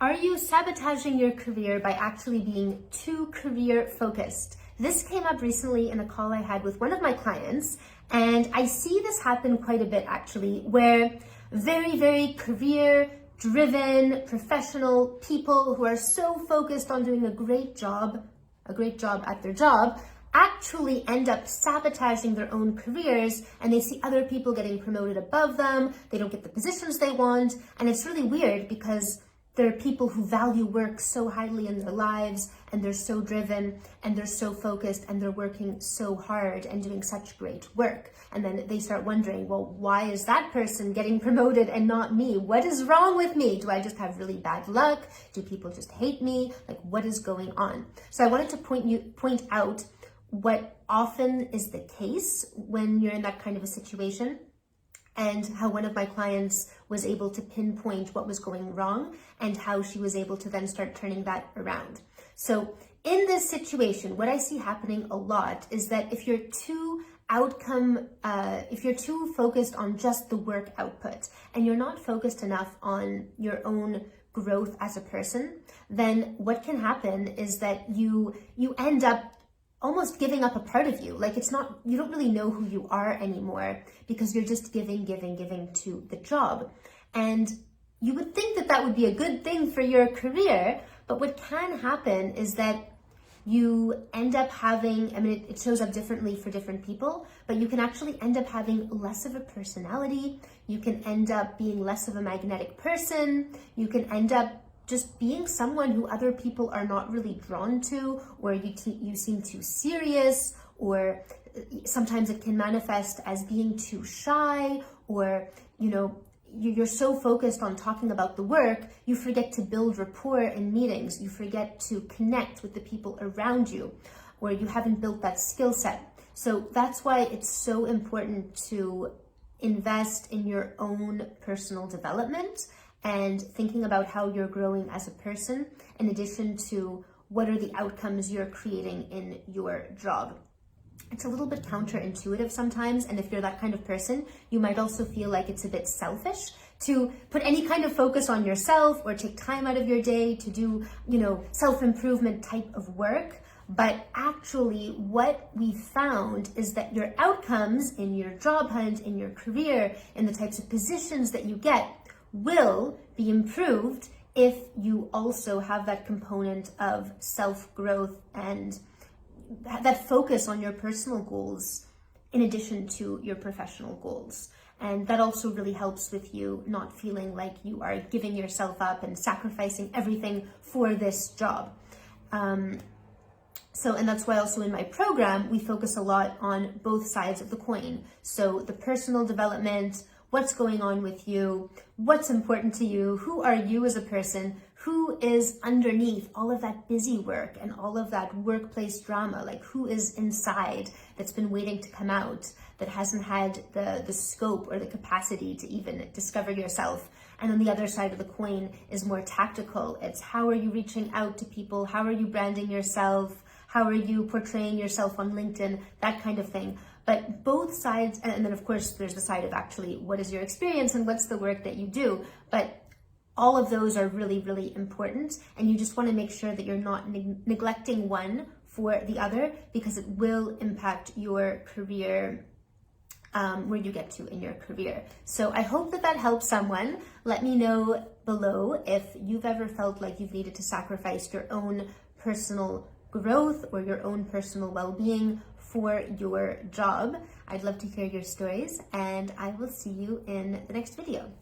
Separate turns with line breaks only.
Are you sabotaging your career by actually being too career focused? This came up recently in a call I had with one of my clients, and I see this happen quite a bit actually, where very career driven professional people who are so focused on doing a great job at their job actually end up sabotaging their own careers, and they see other people getting promoted above them. They don't get the positions they want, and it's really weird because there are people who value work so highly in their lives, and they're so driven, and they're so focused, and they're working so hard and doing such great work. And then they start wondering, well, why is that person getting promoted and not me? What is wrong with me? Do I just have really bad luck? Do people just hate me? Like, what is going on? So I wanted to point out what often is the case when you're in that kind of a situation, and how one of my clients was able to pinpoint what was going wrong and how she was able to then start turning that around. So in this situation, what I see happening a lot is that if you're too focused on just the work output and you're not focused enough on your own growth as a person, then what can happen is that you end up almost giving up a part of you. Like, you don't really know who you are anymore because you're just giving to the job. And you would think that that would be a good thing for your career, but what can happen is that you end up having, it shows up differently for different people, but you can actually end up having less of a personality. You can end up being less of a magnetic person. You can end up just being someone who other people are not really drawn to, or you seem too serious, or sometimes it can manifest as being too shy, or you're so focused on talking about the work, you forget to build rapport in meetings, you forget to connect with the people around you, or you haven't built that skill set. So that's why it's so important to invest in your own personal development and thinking about how you're growing as a person, in addition to what are the outcomes you're creating in your job. It's a little bit counterintuitive sometimes, and if you're that kind of person, you might also feel like it's a bit selfish to put any kind of focus on yourself or take time out of your day to do, self-improvement type of work. But actually what we found is that your outcomes in your job hunt, in your career, in the types of positions that you get will be improved if you also have that component of self-growth and that focus on your personal goals in addition to your professional goals. And that also really helps with you not feeling like you are giving yourself up and sacrificing everything for this job. And that's why also in my program, we focus a lot on both sides of the coin. So the personal development, what's going on with you, what's important to you, who are you as a person, who is underneath all of that busy work and all of that workplace drama, like who is inside that's been waiting to come out, that hasn't had the scope or the capacity to even discover yourself. And on the other side of the coin is more tactical. It's how are you reaching out to people? How are you branding yourself? How are you portraying yourself on LinkedIn? That kind of thing. But both sides, and then of course there's the side of actually what is your experience and what's the work that you do. But all of those are really important, and you just want to make sure that you're not neglecting one for the other, because it will impact your career, where you get to in your career. So I hope that helps someone. Let me know below if you've ever felt like you've needed to sacrifice your own personal growth or your own personal well-being for your job. I'd love to hear your stories, and I will see you in the next video.